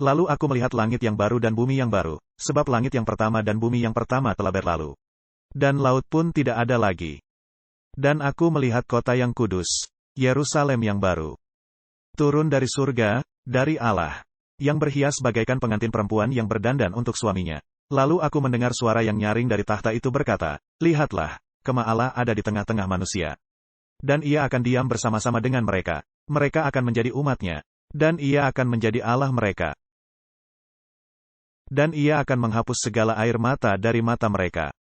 Lalu aku melihat langit yang baru dan bumi yang baru, sebab langit yang pertama dan bumi yang pertama telah berlalu. Dan laut pun tidak ada lagi. Dan aku melihat kota yang kudus, Yerusalem yang baru, turun dari surga, dari Allah, yang berhias bagaikan pengantin perempuan yang berdandan untuk suaminya. Lalu aku mendengar suara yang nyaring dari tahta itu berkata, "Lihatlah, kemah Allah ada di tengah-tengah manusia. Dan ia akan diam bersama-sama dengan mereka. Mereka akan menjadi umatnya. Dan ia akan menjadi Allah mereka. Dan ia akan menghapus segala air mata dari mata mereka.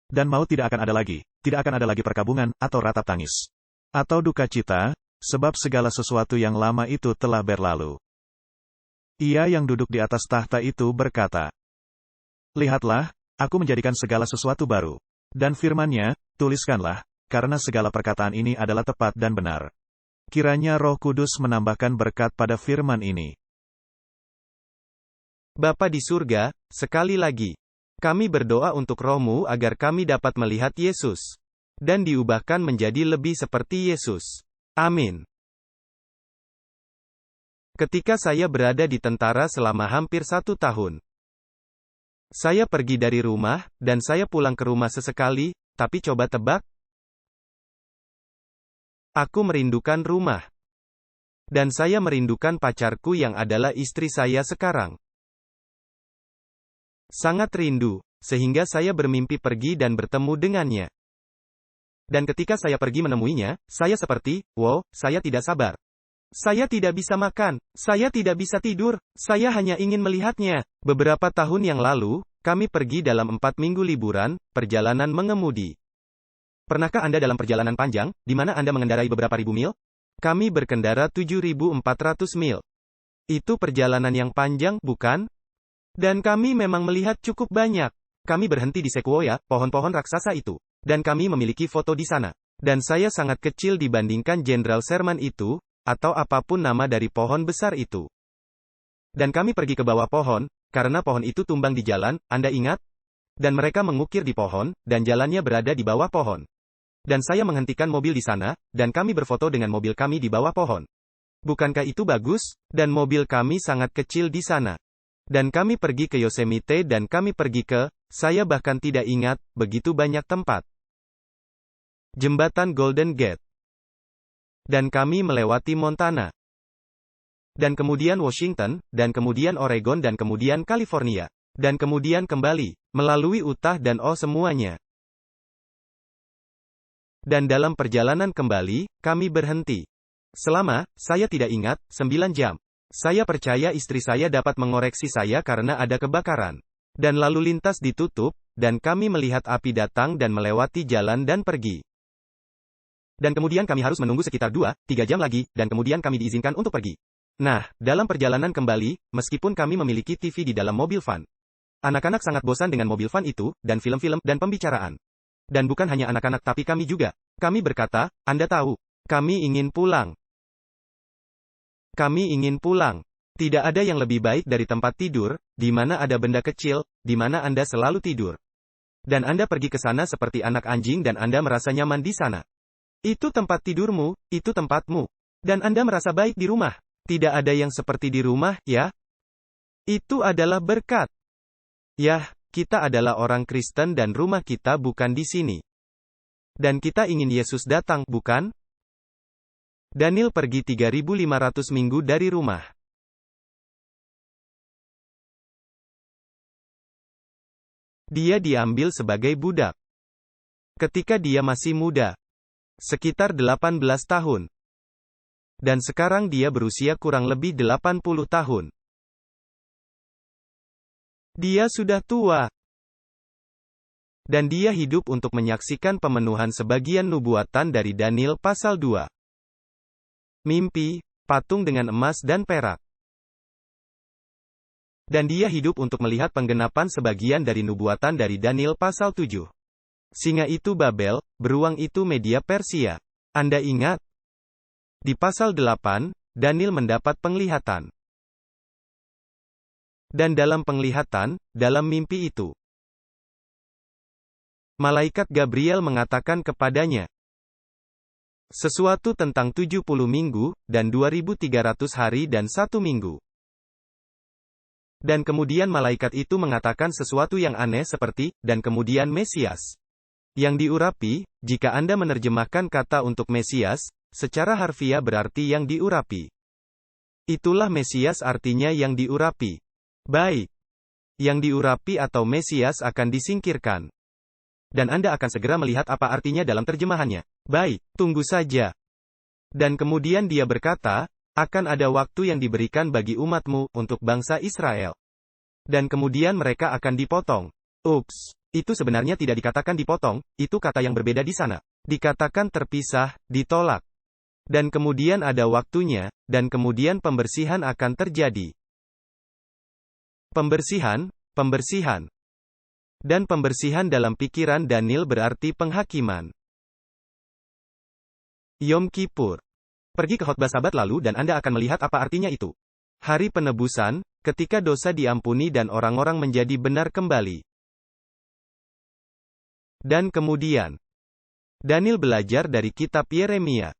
Dan maut tidak akan ada lagi, tidak akan ada lagi perkabungan, atau ratap tangis, atau duka cita, sebab segala sesuatu yang lama itu telah berlalu." Ia yang duduk di atas tahta itu berkata, "Lihatlah, aku menjadikan segala sesuatu baru." Dan firman-Nya, "Tuliskanlah, karena segala perkataan ini adalah tepat dan benar." Kiranya Roh Kudus menambahkan berkat pada firman ini. Bapa di surga, sekali lagi, kami berdoa untuk Roh-Mu agar kami dapat melihat Yesus, dan diubahkan menjadi lebih seperti Yesus. Amin. Ketika saya berada di tentara selama hampir 1 tahun, saya pergi dari rumah, dan saya pulang ke rumah sesekali, tapi coba tebak? Aku merindukan rumah. Dan saya merindukan pacarku yang adalah istri saya sekarang. Sangat rindu, sehingga saya bermimpi pergi dan bertemu dengannya. Dan ketika saya pergi menemuinya, saya seperti, wow, saya tidak sabar. Saya tidak bisa makan, saya tidak bisa tidur, saya hanya ingin melihatnya. Beberapa tahun yang lalu, kami pergi dalam 4 minggu liburan, perjalanan mengemudi. Pernahkah Anda dalam perjalanan panjang, di mana Anda mengendarai beberapa ribu mil? Kami berkendara 7.400 mil. Itu perjalanan yang panjang, bukan? Dan kami memang melihat cukup banyak. Kami berhenti di Sequoia, pohon-pohon raksasa itu. Dan kami memiliki foto di sana. Dan saya sangat kecil dibandingkan Jenderal Sherman itu, atau apapun nama dari pohon besar itu. Dan kami pergi ke bawah pohon, karena pohon itu tumbang di jalan, Anda ingat? Dan mereka mengukir di pohon, dan jalannya berada di bawah pohon. Dan saya menghentikan mobil di sana, dan kami berfoto dengan mobil kami di bawah pohon. Bukankah itu bagus? Dan mobil kami sangat kecil di sana. Dan kami pergi ke Yosemite dan kami pergi ke, saya bahkan tidak ingat, begitu banyak tempat. Jembatan Golden Gate. Dan kami melewati Montana. Dan kemudian Washington, dan kemudian Oregon dan kemudian California. Dan kemudian kembali, melalui Utah dan semuanya. Dan dalam perjalanan kembali, kami berhenti. Selama, saya tidak ingat, 9 jam. Saya percaya istri saya dapat mengoreksi saya karena ada kebakaran. Dan lalu lintas ditutup, dan kami melihat api datang dan melewati jalan dan pergi. Dan kemudian kami harus menunggu sekitar 2-3 jam lagi, dan kemudian kami diizinkan untuk pergi. Nah, dalam perjalanan kembali, meskipun kami memiliki TV di dalam mobil van. Anak-anak sangat bosan dengan mobil van itu, dan film-film, dan pembicaraan. Dan bukan hanya anak-anak tapi kami juga. Kami berkata, Anda tahu, kami ingin pulang. Kami ingin pulang. Tidak ada yang lebih baik dari tempat tidur, di mana ada benda kecil, di mana Anda selalu tidur. Dan Anda pergi ke sana seperti anak anjing dan Anda merasa nyaman di sana. Itu tempat tidurmu, itu tempatmu. Dan Anda merasa baik di rumah. Tidak ada yang seperti di rumah, ya? Itu adalah berkat. Yah, kita adalah orang Kristen dan rumah kita bukan di sini. Dan kita ingin Yesus datang, bukan? Daniel pergi 3.500 minggu dari rumah. Dia diambil sebagai budak. Ketika dia masih muda. Sekitar 18 tahun. Dan sekarang dia berusia kurang lebih 80 tahun. Dia sudah tua. Dan dia hidup untuk menyaksikan pemenuhan sebagian nubuatan dari Daniel pasal 2. Mimpi, patung dengan emas dan perak. Dan dia hidup untuk melihat penggenapan sebagian dari nubuatan dari Daniel pasal 7. Singa itu Babel, beruang itu Media Persia. Anda ingat? Di pasal 8, Daniel mendapat penglihatan. Dan dalam penglihatan, dalam mimpi itu, malaikat Gabriel mengatakan kepadanya, sesuatu tentang 70 minggu, dan 2.300 hari dan 1 minggu. Dan kemudian malaikat itu mengatakan sesuatu yang aneh seperti, dan kemudian Mesias. Yang diurapi, jika Anda menerjemahkan kata untuk Mesias, secara harfiah berarti yang diurapi. Itulah Mesias artinya yang diurapi. Baik. Yang diurapi atau Mesias akan disingkirkan. Dan Anda akan segera melihat apa artinya dalam terjemahannya. Baik, tunggu saja. Dan kemudian dia berkata, akan ada waktu yang diberikan bagi umatmu, untuk bangsa Israel. Dan kemudian mereka akan dipotong. Ups, itu sebenarnya tidak dikatakan dipotong, itu kata yang berbeda di sana. Dikatakan terpisah, ditolak. Dan kemudian ada waktunya, dan kemudian pembersihan akan terjadi. Pembersihan. Dan pembersihan dalam pikiran Daniel berarti penghakiman. Yom Kippur. Pergi ke khotbah Sabat lalu dan Anda akan melihat apa artinya itu. Hari penebusan, ketika dosa diampuni dan orang-orang menjadi benar kembali. Dan kemudian, Daniel belajar dari kitab Yeremia.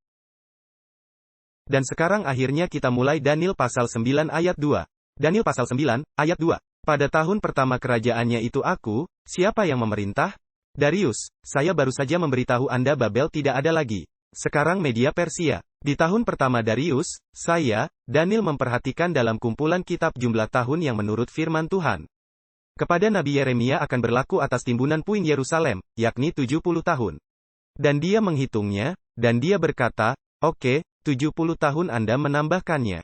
Dan sekarang akhirnya kita mulai Daniel pasal 9 ayat 2. Daniel pasal 9, ayat 2. Pada tahun pertama kerajaannya itu aku, siapa yang memerintah? Darius, saya baru saja memberitahu Anda Babel tidak ada lagi. Sekarang media Persia. Di tahun pertama Darius, saya, Daniel memperhatikan dalam kumpulan kitab jumlah tahun yang menurut firman Tuhan. Kepada Nabi Yeremia akan berlaku atas timbunan puing Yerusalem, yakni 70 tahun. Dan dia menghitungnya, dan dia berkata, oke, 70 tahun Anda menambahkannya.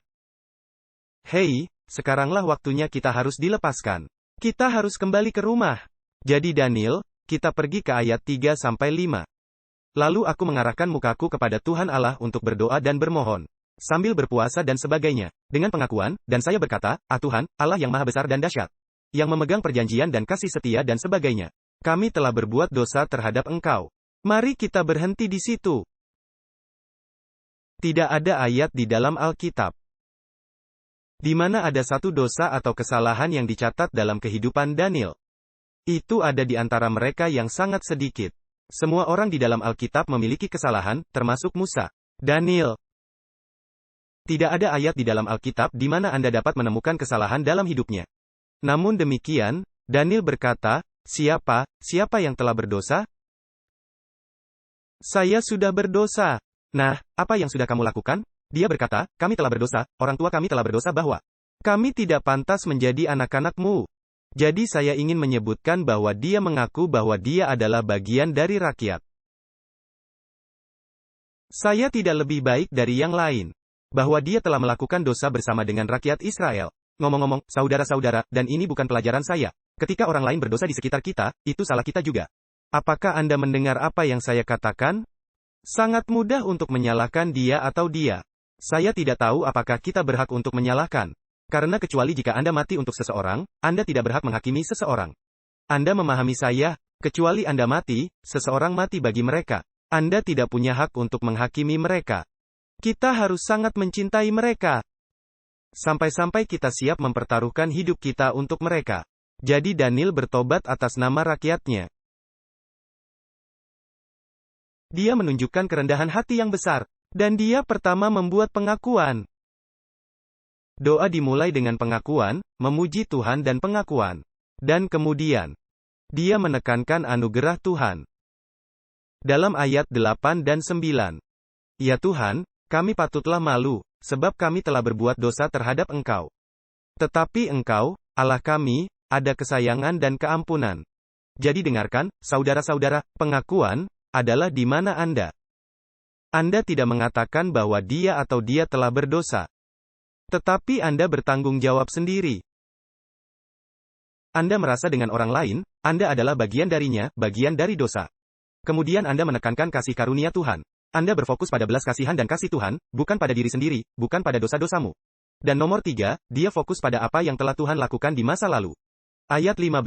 Hei, sekaranglah waktunya kita harus dilepaskan. Kita harus kembali ke rumah. Jadi Daniel, kita pergi ke ayat 3-5. Lalu aku mengarahkan mukaku kepada Tuhan Allah untuk berdoa dan bermohon. Sambil berpuasa dan sebagainya. Dengan pengakuan, dan saya berkata, Tuhan, Allah yang maha besar dan dahsyat. Yang memegang perjanjian dan kasih setia dan sebagainya. Kami telah berbuat dosa terhadap Engkau. Mari kita berhenti di situ. Tidak ada ayat di dalam Alkitab di mana ada satu dosa atau kesalahan yang dicatat dalam kehidupan Daniel. Itu ada di antara mereka yang sangat sedikit. Semua orang di dalam Alkitab memiliki kesalahan, termasuk Musa. Daniel. Tidak ada ayat di dalam Alkitab di mana Anda dapat menemukan kesalahan dalam hidupnya. Namun demikian, Daniel berkata, siapa yang telah berdosa? Saya sudah berdosa. Nah, apa yang sudah kamu lakukan? Dia berkata, kami telah berdosa, orang tua kami telah berdosa bahwa kami tidak pantas menjadi anak-anakmu. Jadi saya ingin menyebutkan bahwa dia mengaku bahwa dia adalah bagian dari rakyat. Saya tidak lebih baik dari yang lain. Bahwa dia telah melakukan dosa bersama dengan rakyat Israel. Ngomong-ngomong, saudara-saudara, dan ini bukan pelajaran saya. Ketika orang lain berdosa di sekitar kita, itu salah kita juga. Apakah Anda mendengar apa yang saya katakan? Sangat mudah untuk menyalahkan dia atau dia. Saya tidak tahu apakah kita berhak untuk menyalahkan. Karena kecuali jika Anda mati untuk seseorang, Anda tidak berhak menghakimi seseorang. Anda memahami saya, kecuali Anda mati, seseorang mati bagi mereka. Anda tidak punya hak untuk menghakimi mereka. Kita harus sangat mencintai mereka. Sampai-sampai kita siap mempertaruhkan hidup kita untuk mereka. Jadi Daniel bertobat atas nama rakyatnya. Dia menunjukkan kerendahan hati yang besar. Dan dia pertama membuat pengakuan. Doa dimulai dengan pengakuan, memuji Tuhan dan pengakuan. Dan kemudian, dia menekankan anugerah Tuhan. Dalam ayat 8 dan 9. Ya Tuhan, kami patutlah malu, sebab kami telah berbuat dosa terhadap Engkau. Tetapi Engkau, Allah kami, ada kesayangan dan keampunan. Jadi dengarkan, saudara-saudara, pengakuan adalah di mana Anda. Anda tidak mengatakan bahwa dia atau dia telah berdosa. Tetapi Anda bertanggung jawab sendiri. Anda merasa dengan orang lain, Anda adalah bagian darinya, bagian dari dosa. Kemudian Anda menekankan kasih karunia Tuhan. Anda berfokus pada belas kasihan dan kasih Tuhan, bukan pada diri sendiri, bukan pada dosa-dosamu. Dan nomor 3, dia fokus pada apa yang telah Tuhan lakukan di masa lalu. Ayat 15,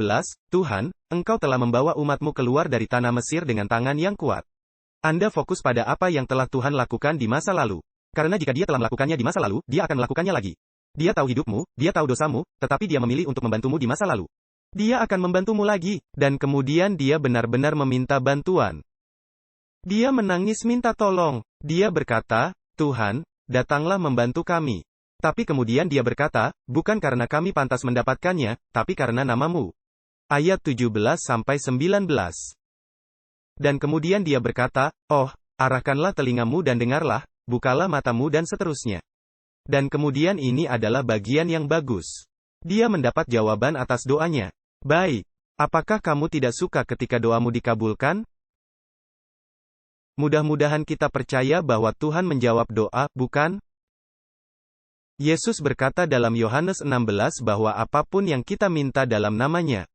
Tuhan, Engkau telah membawa umatmu keluar dari tanah Mesir dengan tangan yang kuat. Anda fokus pada apa yang telah Tuhan lakukan di masa lalu. Karena jika dia telah melakukannya di masa lalu, dia akan melakukannya lagi. Dia tahu hidupmu, dia tahu dosamu, tetapi dia memilih untuk membantumu di masa lalu. Dia akan membantumu lagi, dan kemudian dia benar-benar meminta bantuan. Dia menangis minta tolong. Dia berkata, Tuhan, datanglah membantu kami. Tapi kemudian dia berkata, bukan karena kami pantas mendapatkannya, tapi karena namamu. Ayat 17-19. Dan kemudian dia berkata, oh, arahkanlah telingamu dan dengarlah, bukalah matamu dan seterusnya. Dan kemudian ini adalah bagian yang bagus. Dia mendapat jawaban atas doanya. Baik. Apakah kamu tidak suka ketika doamu dikabulkan? Mudah-mudahan kita percaya bahwa Tuhan menjawab doa, bukan? Yesus berkata dalam Yohanes 16 bahwa apapun yang kita minta dalam namanya,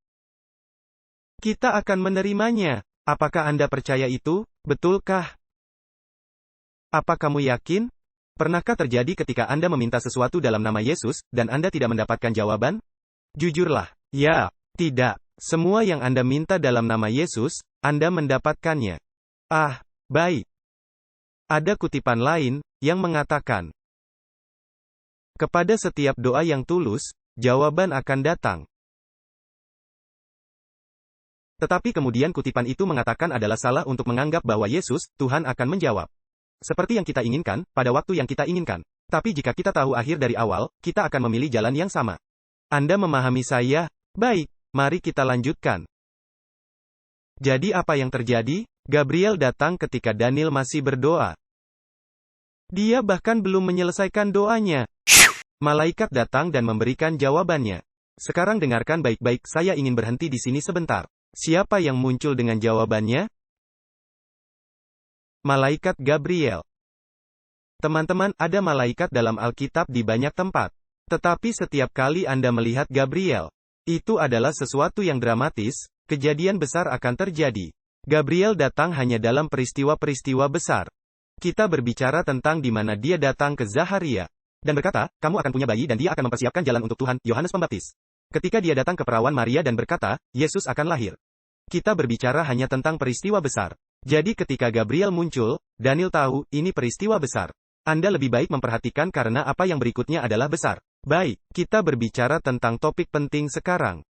kita akan menerimanya. Apakah Anda percaya itu? Betulkah? Apa kamu yakin? Pernahkah terjadi ketika Anda meminta sesuatu dalam nama Yesus, dan Anda tidak mendapatkan jawaban? Jujurlah. Ya, tidak. Semua yang Anda minta dalam nama Yesus, Anda mendapatkannya. Ah, baik. Ada kutipan lain, yang mengatakan, kepada setiap doa yang tulus, jawaban akan datang. Tetapi kemudian kutipan itu mengatakan adalah salah untuk menganggap bahwa Yesus, Tuhan akan menjawab. Seperti yang kita inginkan, pada waktu yang kita inginkan. Tapi jika kita tahu akhir dari awal, kita akan memilih jalan yang sama. Anda memahami saya? Baik, mari kita lanjutkan. Jadi apa yang terjadi? Gabriel datang ketika Daniel masih berdoa. Dia bahkan belum menyelesaikan doanya. Malaikat datang dan memberikan jawabannya. Sekarang dengarkan baik-baik, saya ingin berhenti di sini sebentar. Siapa yang muncul dengan jawabannya? Malaikat Gabriel. Teman-teman, ada malaikat dalam Alkitab di banyak tempat. Tetapi setiap kali Anda melihat Gabriel, itu adalah sesuatu yang dramatis, kejadian besar akan terjadi. Gabriel datang hanya dalam peristiwa-peristiwa besar. Kita berbicara tentang di mana dia datang ke Zaharia dan berkata, kamu akan punya bayi dan dia akan mempersiapkan jalan untuk Tuhan, Yohanes Pembaptis. Ketika dia datang ke perawan Maria dan berkata, Yesus akan lahir. Kita berbicara hanya tentang peristiwa besar. Jadi ketika Gabriel muncul, Daniel tahu, ini peristiwa besar. Anda lebih baik memperhatikan karena apa yang berikutnya adalah besar. Baik, kita berbicara tentang topik penting sekarang.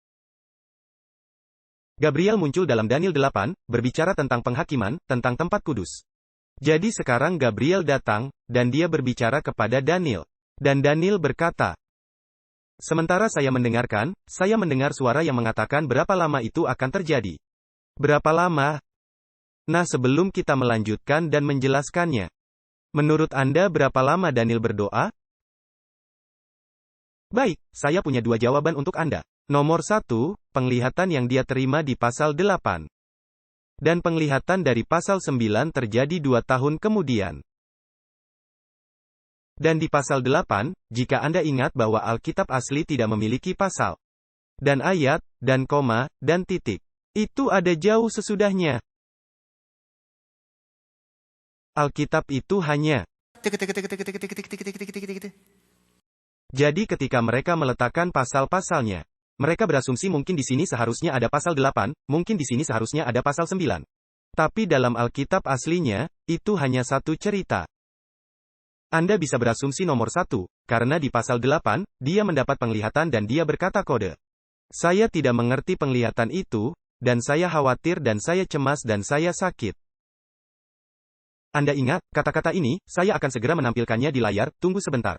Gabriel muncul dalam Daniel 8, berbicara tentang penghakiman, tentang tempat kudus. Jadi sekarang Gabriel datang, dan dia berbicara kepada Daniel. Dan Daniel berkata, sementara saya mendengar suara yang mengatakan berapa lama itu akan terjadi. Berapa lama? Nah, sebelum kita melanjutkan dan menjelaskannya, menurut Anda berapa lama Daniel berdoa? Baik, saya punya dua jawaban untuk Anda. Nomor 1, penglihatan yang dia terima di pasal 8. Dan penglihatan dari pasal 9 terjadi 2 tahun kemudian. Dan di pasal 8, jika Anda ingat bahwa Alkitab asli tidak memiliki pasal, dan ayat, dan koma, dan titik. Itu ada jauh sesudahnya. Alkitab itu hanya. Jadi ketika mereka meletakkan pasal-pasalnya, mereka berasumsi mungkin di sini seharusnya ada pasal 8, mungkin di sini seharusnya ada pasal 9. Tapi dalam Alkitab aslinya, itu hanya satu cerita. Anda bisa berasumsi nomor 1, karena di pasal 8, dia mendapat penglihatan dan dia berkata kode. Saya tidak mengerti penglihatan itu, dan saya khawatir dan saya cemas dan saya sakit. Anda ingat, kata-kata ini, saya akan segera menampilkannya di layar, tunggu sebentar.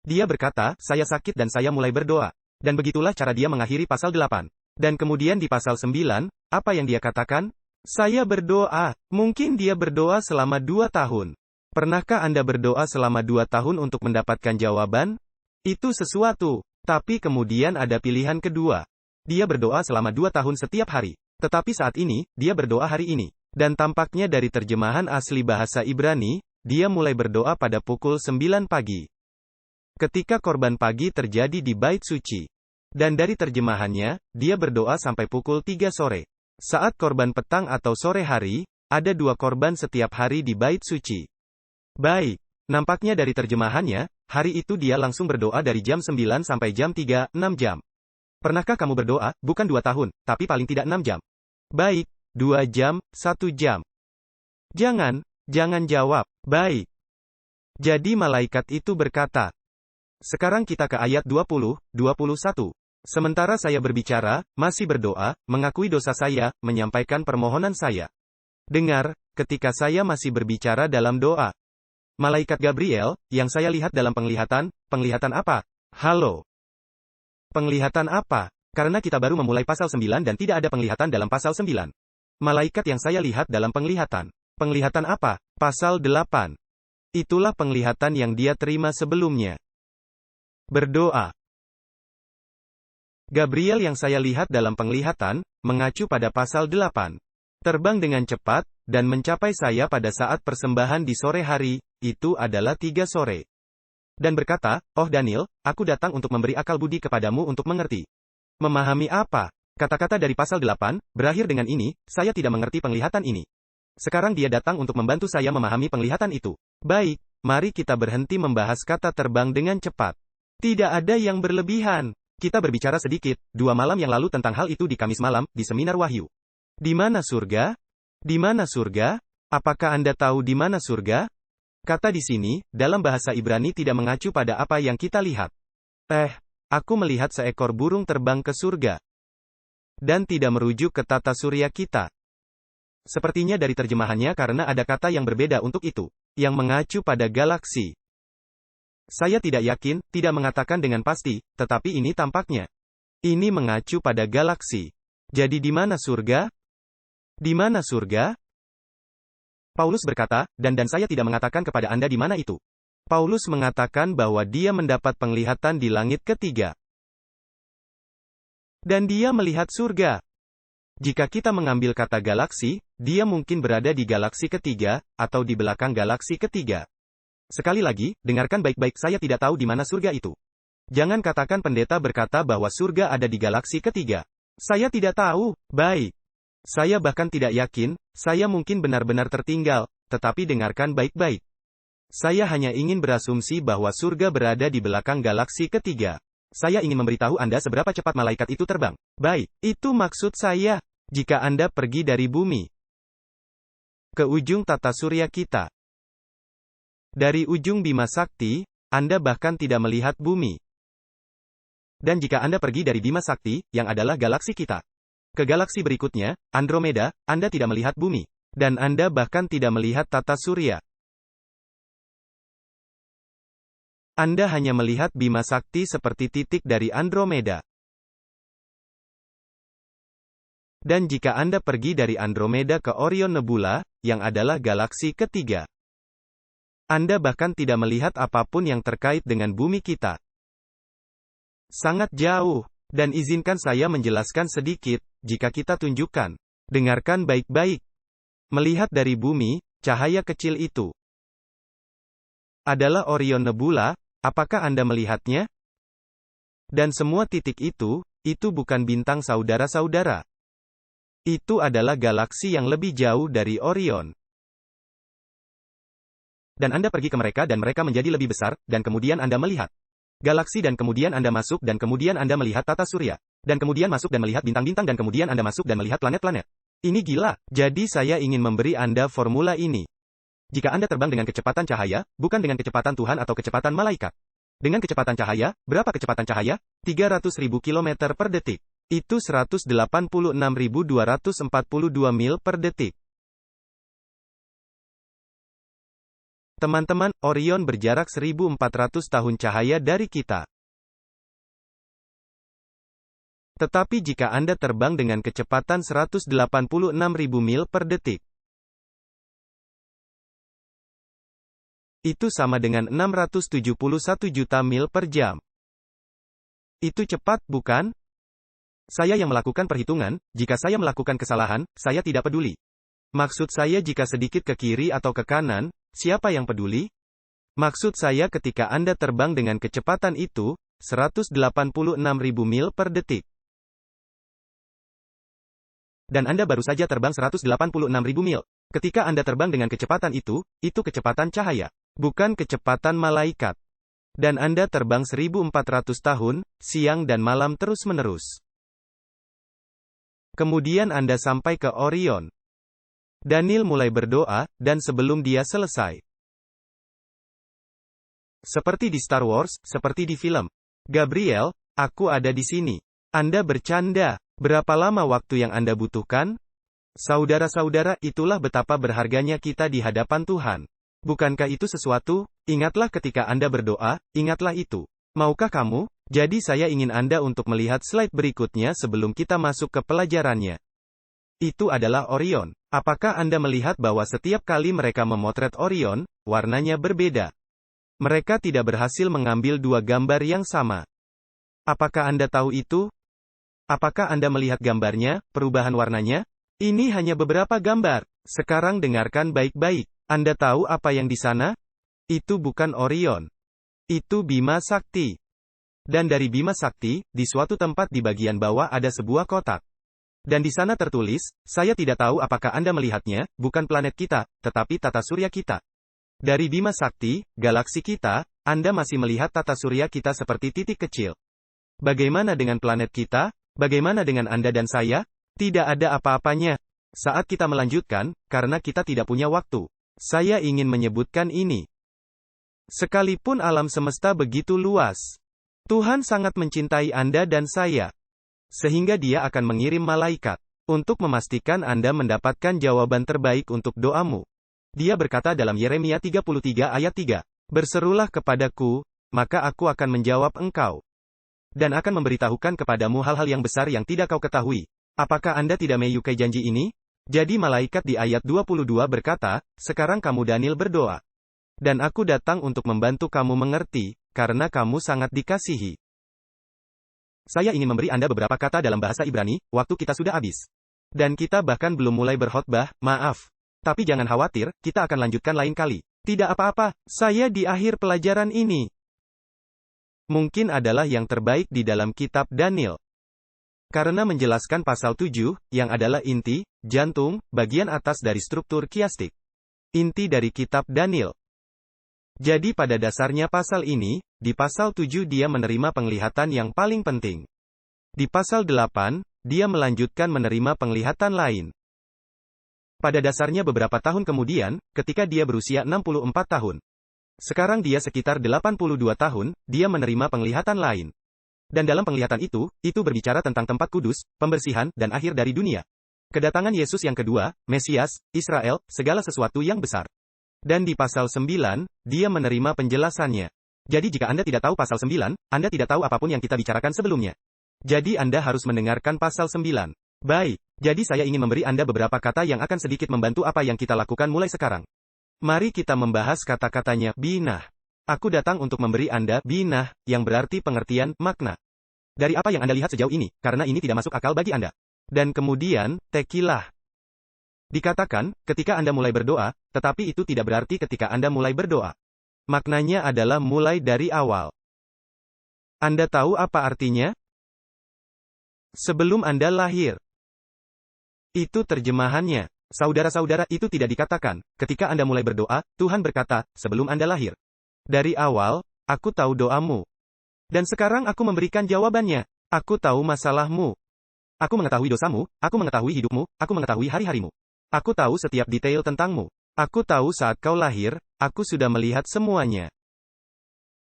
Dia berkata, saya sakit dan saya mulai berdoa. Dan begitulah cara dia mengakhiri pasal 8. Dan kemudian di pasal 9, apa yang dia katakan? Saya berdoa. Mungkin dia berdoa selama 2 tahun. Pernahkah Anda berdoa selama 2 tahun untuk mendapatkan jawaban? Itu sesuatu. Tapi kemudian ada pilihan kedua. Dia berdoa selama 2 tahun setiap hari. Tetapi saat ini, dia berdoa hari ini. Dan tampaknya dari terjemahan asli bahasa Ibrani, dia mulai berdoa pada pukul 9 pagi. Ketika korban pagi terjadi di Bait Suci. Dan dari terjemahannya, dia berdoa sampai pukul 3 sore. Saat korban petang atau sore hari, ada 2 korban setiap hari di Bait Suci. Baik. Nampaknya dari terjemahannya, hari itu dia langsung berdoa dari jam 9 sampai jam 3, 6 jam. Pernahkah kamu berdoa, bukan 2 tahun, tapi paling tidak 6 jam? Baik, 2 jam, 1 jam. Jangan jawab. Baik. Jadi malaikat itu berkata. Sekarang kita ke ayat 20, 21. Sementara saya berbicara, masih berdoa, mengakui dosa saya, menyampaikan permohonan saya. Dengar, ketika saya masih berbicara dalam doa. Malaikat Gabriel, yang saya lihat dalam penglihatan, penglihatan apa? Halo. Penglihatan apa? Karena kita baru memulai pasal 9 dan tidak ada penglihatan dalam pasal 9. Malaikat yang saya lihat dalam penglihatan. Penglihatan apa? Pasal 8. Itulah penglihatan yang dia terima sebelumnya. Berdoa. Gabriel yang saya lihat dalam penglihatan, mengacu pada pasal 8. Terbang dengan cepat, dan mencapai saya pada saat persembahan di sore hari, itu adalah 3 sore. Dan berkata, "Oh Daniel, aku datang untuk memberi akal budi kepadamu untuk mengerti." Memahami apa? Kata-kata dari pasal 8, berakhir dengan ini, saya tidak mengerti penglihatan ini. Sekarang dia datang untuk membantu saya memahami penglihatan itu. Baik, mari kita berhenti membahas kata terbang dengan cepat. Tidak ada yang berlebihan. Kita berbicara sedikit, 2 malam yang lalu tentang hal itu di Kamis malam, di seminar Wahyu. Di mana surga? Di mana surga? Apakah Anda tahu di mana surga? Kata di sini, dalam bahasa Ibrani tidak mengacu pada apa yang kita lihat. Aku melihat seekor burung terbang ke surga. Dan tidak merujuk ke tata surya kita. Sepertinya dari terjemahannya karena ada kata yang berbeda untuk itu, yang mengacu pada galaksi. Saya tidak yakin, tidak mengatakan dengan pasti, tetapi ini tampaknya. Ini mengacu pada galaksi. Jadi di mana surga? Di mana surga? Paulus berkata, dan saya tidak mengatakan kepada Anda di mana itu. Paulus mengatakan bahwa dia mendapat penglihatan di langit ketiga. Dan dia melihat surga. Jika kita mengambil kata galaksi, dia mungkin berada di galaksi ketiga, atau di belakang galaksi ketiga. Sekali lagi, dengarkan baik-baik, saya tidak tahu di mana surga itu. Jangan katakan pendeta berkata bahwa surga ada di galaksi ketiga. Saya tidak tahu. Baik. Saya bahkan tidak yakin, saya mungkin benar-benar tertinggal, tetapi dengarkan baik-baik. Saya hanya ingin berasumsi bahwa surga berada di belakang galaksi ketiga. Saya ingin memberitahu Anda seberapa cepat malaikat itu terbang. Baik, itu maksud saya. Jika Anda pergi dari bumi ke ujung tata surya kita, dari ujung Bima Sakti, Anda bahkan tidak melihat bumi. Dan jika Anda pergi dari Bima Sakti, yang adalah galaksi kita, ke galaksi berikutnya, Andromeda, Anda tidak melihat bumi. Dan Anda bahkan tidak melihat tata surya. Anda hanya melihat Bima Sakti seperti titik dari Andromeda. Dan jika Anda pergi dari Andromeda ke Orion Nebula, yang adalah galaksi ketiga, Anda bahkan tidak melihat apapun yang terkait dengan bumi kita. Sangat jauh. Dan izinkan saya menjelaskan sedikit, jika kita tunjukkan. Dengarkan baik-baik. Melihat dari bumi, cahaya kecil itu adalah Orion Nebula, apakah Anda melihatnya? Dan semua titik itu bukan bintang saudara-saudara. Itu adalah galaksi yang lebih jauh dari Orion. Dan Anda pergi ke mereka dan mereka menjadi lebih besar, dan kemudian Anda melihat galaksi dan kemudian Anda masuk dan kemudian Anda melihat tata surya. Dan kemudian masuk dan melihat bintang-bintang dan kemudian Anda masuk dan melihat planet-planet. Ini gila. Jadi saya ingin memberi Anda formula ini. Jika Anda terbang dengan kecepatan cahaya, bukan dengan kecepatan Tuhan atau kecepatan malaikat. Dengan kecepatan cahaya, berapa kecepatan cahaya? 300.000 km per detik. Itu 186.242 mil per detik. Teman-teman, Orion berjarak 1.400 tahun cahaya dari kita. Tetapi jika Anda terbang dengan kecepatan 186.000 mil per detik, itu sama dengan 671 juta mil per jam. Itu cepat, bukan? Saya yang melakukan perhitungan, jika saya melakukan kesalahan, saya tidak peduli. Maksud saya jika sedikit ke kiri atau ke kanan, siapa yang peduli? Maksud saya ketika Anda terbang dengan kecepatan itu, 186.000 mil per detik. Dan Anda baru saja terbang 186.000 mil. Ketika Anda terbang dengan kecepatan itu kecepatan cahaya. Bukan kecepatan malaikat. Dan Anda terbang 1.400 tahun, siang dan malam terus-menerus. Kemudian Anda sampai ke Orion. Daniel mulai berdoa, dan sebelum dia selesai, seperti di Star Wars, seperti di film, Gabriel, aku ada di sini. Anda bercanda. Berapa lama waktu yang Anda butuhkan? Saudara-saudara, itulah betapa berharganya kita di hadapan Tuhan. Bukankah itu sesuatu? Ingatlah ketika Anda berdoa, ingatlah itu. Maukah kamu? Jadi saya ingin Anda untuk melihat slide berikutnya sebelum kita masuk ke pelajarannya. Itu adalah Orion. Apakah Anda melihat bahwa setiap kali mereka memotret Orion, warnanya berbeda? Mereka tidak berhasil mengambil dua gambar yang sama. Apakah Anda tahu itu? Apakah Anda melihat gambarnya, perubahan warnanya? Ini hanya beberapa gambar. Sekarang dengarkan baik-baik. Anda tahu apa yang di sana? Itu bukan Orion. Itu Bima Sakti. Dan dari Bima Sakti, di suatu tempat di bagian bawah ada sebuah kotak. Dan di sana tertulis, saya tidak tahu apakah Anda melihatnya, bukan planet kita, tetapi tata surya kita. Dari Bima Sakti, galaksi kita, Anda masih melihat tata surya kita seperti titik kecil. Bagaimana dengan planet kita? Bagaimana dengan Anda dan saya? Tidak ada apa-apanya. Saat kita melanjutkan, karena kita tidak punya waktu. Saya ingin menyebutkan ini. Sekalipun alam semesta begitu luas, Tuhan sangat mencintai Anda dan saya. Sehingga Dia akan mengirim malaikat untuk memastikan Anda mendapatkan jawaban terbaik untuk doamu. Dia berkata dalam Yeremia 33 ayat 3, "Berserulah kepadaku, maka aku akan menjawab engkau. Dan akan memberitahukan kepadamu hal-hal yang besar yang tidak kau ketahui." Apakah Anda tidak menyukai janji ini? Jadi malaikat di ayat 22 berkata, "Sekarang kamu Daniel berdoa. Dan aku datang untuk membantu kamu mengerti, karena kamu sangat dikasihi." Saya ingin memberi Anda beberapa kata dalam bahasa Ibrani, waktu kita sudah habis. Dan kita bahkan belum mulai berkhotbah, maaf. Tapi jangan khawatir, kita akan lanjutkan lain kali. Tidak apa-apa, saya di akhir pelajaran ini. Mungkin adalah yang terbaik di dalam kitab Daniel. Karena menjelaskan pasal 7, yang adalah inti, jantung, bagian atas dari struktur kiastik. Inti dari kitab Daniel. Jadi pada dasarnya pasal ini, di pasal 7 dia menerima penglihatan yang paling penting. Di pasal 8, dia melanjutkan menerima penglihatan lain. Pada dasarnya beberapa tahun kemudian, ketika dia berusia 64 tahun. Sekarang dia sekitar 82 tahun, dia menerima penglihatan lain. Dan dalam penglihatan itu berbicara tentang tempat kudus, pembersihan, dan akhir dari dunia. Kedatangan Yesus yang kedua, Mesias, Israel, segala sesuatu yang besar. Dan di pasal 9, dia menerima penjelasannya. Jadi jika Anda tidak tahu pasal 9, Anda tidak tahu apapun yang kita bicarakan sebelumnya. Jadi Anda harus mendengarkan pasal 9. Baik, jadi saya ingin memberi Anda beberapa kata yang akan sedikit membantu apa yang kita lakukan mulai sekarang. Mari kita membahas kata-katanya, binah. Aku datang untuk memberi Anda binah, yang berarti pengertian, makna. Dari apa yang Anda lihat sejauh ini, karena ini tidak masuk akal bagi Anda. Dan kemudian, tekilah. Dikatakan, ketika Anda mulai berdoa, tetapi itu tidak berarti ketika Anda mulai berdoa. Maknanya adalah mulai dari awal. Anda tahu apa artinya? Sebelum Anda lahir. Itu terjemahannya. Saudara-saudara, itu tidak dikatakan, ketika Anda mulai berdoa, Tuhan berkata, sebelum Anda lahir. Dari awal, aku tahu doamu. Dan sekarang aku memberikan jawabannya. Aku tahu masalahmu. Aku mengetahui dosamu, aku mengetahui hidupmu, aku mengetahui hari-harimu. Aku tahu setiap detail tentangmu. Aku tahu saat kau lahir, aku sudah melihat semuanya.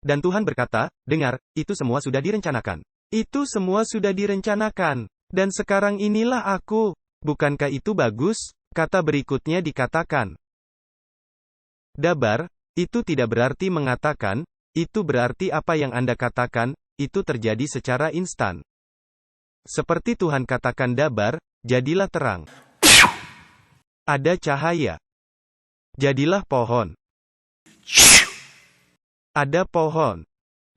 Dan Tuhan berkata, dengar, itu semua sudah direncanakan. Itu semua sudah direncanakan. Dan sekarang inilah aku. Bukankah itu bagus? Kata berikutnya dikatakan. Dabar, itu tidak berarti mengatakan, itu berarti apa yang Anda katakan, itu terjadi secara instan. Seperti Tuhan katakan dabar, jadilah terang. Ada cahaya. Jadilah pohon. Ada pohon.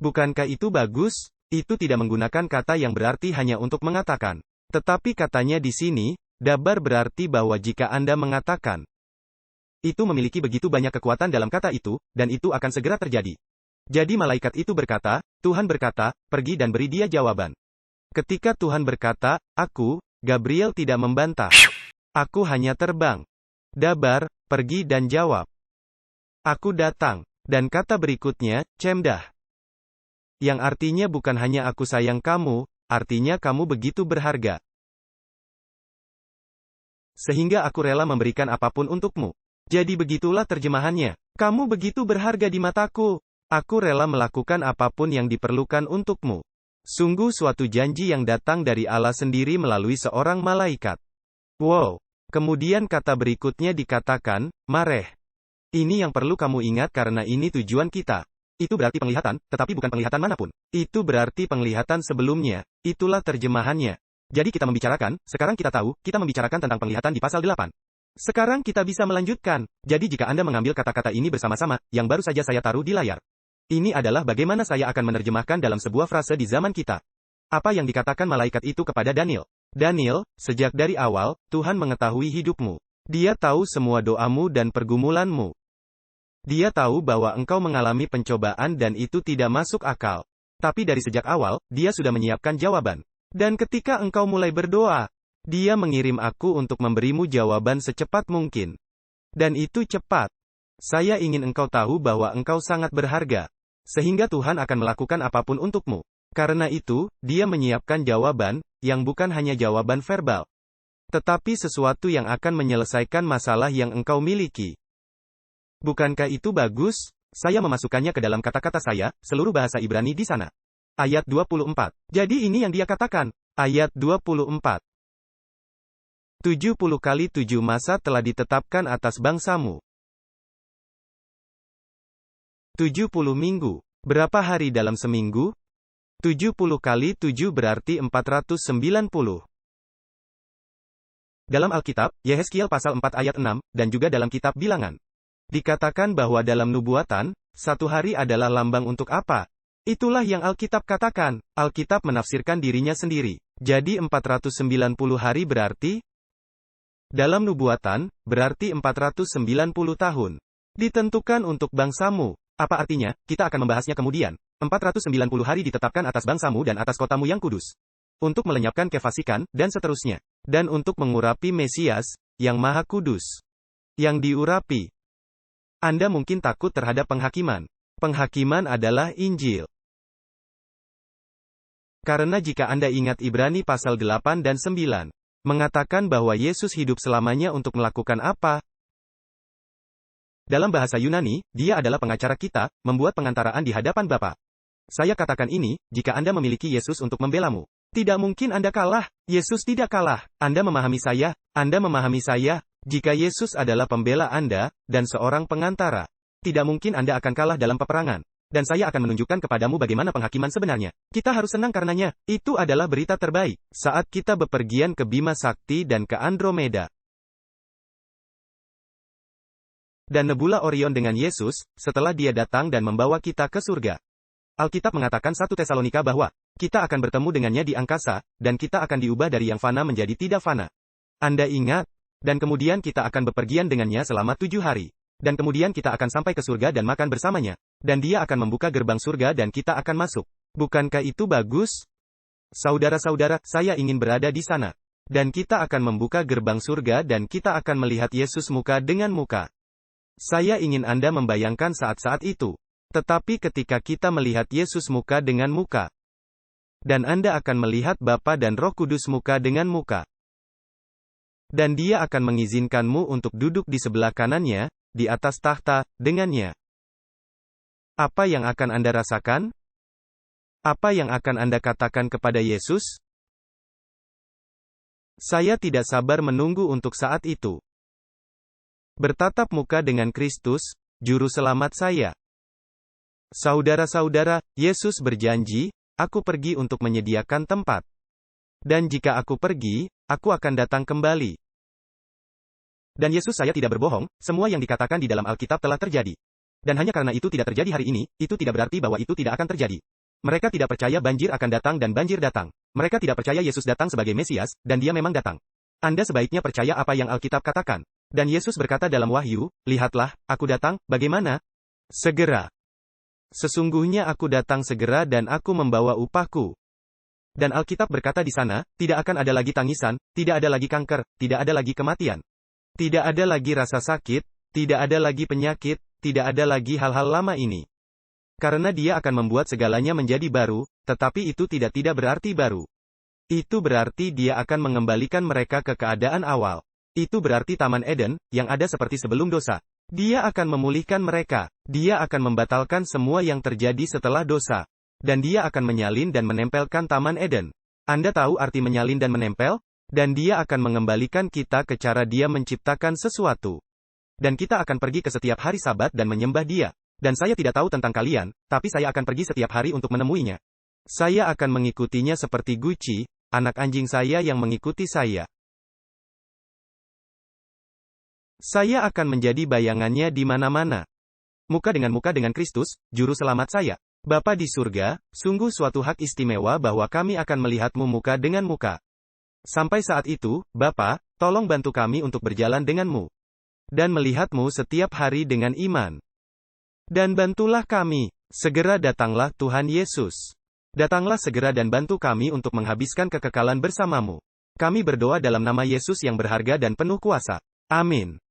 Bukankah itu bagus? Itu tidak menggunakan kata yang berarti hanya untuk mengatakan. Tetapi katanya di sini, dabar berarti bahwa jika Anda mengatakan, itu memiliki begitu banyak kekuatan dalam kata itu, dan itu akan segera terjadi. Jadi malaikat itu berkata, Tuhan berkata, pergi dan beri dia jawaban. Ketika Tuhan berkata, aku, Gabriel tidak membantah. Aku hanya terbang. Dabar, pergi dan jawab. Aku datang. Dan kata berikutnya, cemdah. Yang artinya bukan hanya aku sayang kamu, artinya kamu begitu berharga. Sehingga aku rela memberikan apapun untukmu. Jadi begitulah terjemahannya. Kamu begitu berharga di mataku. Aku rela melakukan apapun yang diperlukan untukmu. Sungguh suatu janji yang datang dari Allah sendiri melalui seorang malaikat. Wow. Kemudian kata berikutnya dikatakan, mareh. Ini yang perlu kamu ingat karena ini tujuan kita. Itu berarti penglihatan, tetapi bukan penglihatan manapun. Itu berarti penglihatan sebelumnya. Itulah terjemahannya. Jadi kita membicarakan, sekarang kita tahu, kita membicarakan tentang penglihatan di pasal 8. Sekarang kita bisa melanjutkan. Jadi jika Anda mengambil kata-kata ini bersama-sama, yang baru saja saya taruh di layar. Ini adalah bagaimana saya akan menerjemahkan dalam sebuah frase di zaman kita. Apa yang dikatakan malaikat itu kepada Daniel? Daniel, sejak dari awal, Tuhan mengetahui hidupmu. Dia tahu semua doamu dan pergumulanmu. Dia tahu bahwa engkau mengalami pencobaan dan itu tidak masuk akal. Tapi dari sejak awal, dia sudah menyiapkan jawaban. Dan ketika engkau mulai berdoa, dia mengirim aku untuk memberimu jawaban secepat mungkin. Dan itu cepat. Saya ingin engkau tahu bahwa engkau sangat berharga. Sehingga Tuhan akan melakukan apapun untukmu. Karena itu, dia menyiapkan jawaban, yang bukan hanya jawaban verbal. Tetapi sesuatu yang akan menyelesaikan masalah yang engkau miliki. Bukankah itu bagus? Saya memasukkannya ke dalam kata-kata saya, seluruh bahasa Ibrani di sana. Ayat 24. Jadi ini yang dia katakan. Ayat 24. 70 kali 7 masa telah ditetapkan atas bangsamu. 70 minggu. Berapa hari dalam seminggu? 70 kali 7 berarti 490. Dalam Alkitab, Yehezkiel pasal 4 ayat 6, dan juga dalam kitab Bilangan. Dikatakan bahwa dalam nubuatan, satu hari adalah lambang untuk apa? Itulah yang Alkitab katakan. Alkitab menafsirkan dirinya sendiri. Jadi 490 hari berarti? Dalam nubuatan, berarti 490 tahun. Ditentukan untuk bangsamu. Apa artinya? Kita akan membahasnya kemudian. 490 hari ditetapkan atas bangsamu dan atas kotamu yang kudus. Untuk melenyapkan kefasikan, dan seterusnya. Dan untuk mengurapi Mesias, yang maha kudus. Yang diurapi. Anda mungkin takut terhadap penghakiman. Penghakiman adalah Injil. Karena jika Anda ingat Ibrani pasal 8 dan 9, mengatakan bahwa Yesus hidup selamanya untuk melakukan apa? Dalam bahasa Yunani, dia adalah pengacara kita, membuat pengantaraan di hadapan Bapa. Saya katakan ini, jika Anda memiliki Yesus untuk membelamu. Tidak mungkin Anda kalah. Yesus tidak kalah. Anda memahami saya? Anda memahami saya? Jika Yesus adalah pembela Anda, dan seorang pengantara, tidak mungkin Anda akan kalah dalam peperangan. Dan saya akan menunjukkan kepadamu bagaimana penghakiman sebenarnya. Kita harus senang karenanya. Itu adalah berita terbaik. Saat kita bepergian ke Bima Sakti dan ke Andromeda. Dan nebula Orion dengan Yesus, setelah dia datang dan membawa kita ke surga. Alkitab mengatakan 1 Tesalonika bahwa, kita akan bertemu dengannya di angkasa, dan kita akan diubah dari yang fana menjadi tidak fana. Anda ingat? Dan kemudian kita akan bepergian dengannya selama 7 hari. Dan kemudian kita akan sampai ke surga dan makan bersamanya. Dan dia akan membuka gerbang surga dan kita akan masuk. Bukankah itu bagus? Saudara-saudara, saya ingin berada di sana. Dan kita akan membuka gerbang surga dan kita akan melihat Yesus muka dengan muka. Saya ingin Anda membayangkan saat-saat itu. Tetapi ketika kita melihat Yesus muka dengan muka. Dan Anda akan melihat Bapa dan Roh Kudus muka dengan muka. Dan dia akan mengizinkanmu untuk duduk di sebelah kanannya, di atas tahta, dengannya. Apa yang akan Anda rasakan? Apa yang akan Anda katakan kepada Yesus? Saya tidak sabar menunggu untuk saat itu. Bertatap muka dengan Kristus, Juru Selamat saya. Saudara-saudara, Yesus berjanji, aku pergi untuk menyediakan tempat. Dan jika aku pergi, aku akan datang kembali. Dan Yesus saya tidak berbohong, semua yang dikatakan di dalam Alkitab telah terjadi. Dan hanya karena itu tidak terjadi hari ini, itu tidak berarti bahwa itu tidak akan terjadi. Mereka tidak percaya banjir akan datang dan banjir datang. Mereka tidak percaya Yesus datang sebagai Mesias, dan dia memang datang. Anda sebaiknya percaya apa yang Alkitab katakan. Dan Yesus berkata dalam Wahyu, lihatlah, aku datang, bagaimana? Segera. Sesungguhnya aku datang segera dan aku membawa upahku. Dan Alkitab berkata di sana, tidak akan ada lagi tangisan, tidak ada lagi kanker, tidak ada lagi kematian. Tidak ada lagi rasa sakit, tidak ada lagi penyakit, tidak ada lagi hal-hal lama ini. Karena dia akan membuat segalanya menjadi baru, tetapi itu tidak berarti baru. Itu berarti dia akan mengembalikan mereka ke keadaan awal. Itu berarti Taman Eden, yang ada seperti sebelum dosa. Dia akan memulihkan mereka. Dia akan membatalkan semua yang terjadi setelah dosa. Dan dia akan menyalin dan menempelkan Taman Eden. Anda tahu arti menyalin dan menempel? Dan dia akan mengembalikan kita ke cara dia menciptakan sesuatu. Dan kita akan pergi ke setiap hari Sabat dan menyembah Dia. Dan saya tidak tahu tentang kalian, tapi saya akan pergi setiap hari untuk menemuinya. Saya akan mengikutinya seperti Gucci, anak anjing saya yang mengikuti saya. Saya akan menjadi bayangannya di mana-mana. Muka dengan Kristus, Juru Selamat saya. Bapa di surga, sungguh suatu hak istimewa bahwa kami akan melihatmu muka dengan muka. Sampai saat itu, Bapa, tolong bantu kami untuk berjalan denganmu. Dan melihatmu setiap hari dengan iman. Dan bantulah kami. Segera datanglah Tuhan Yesus. Datanglah segera dan bantu kami untuk menghabiskan kekekalan bersamamu. Kami berdoa dalam nama Yesus yang berharga dan penuh kuasa. Amin.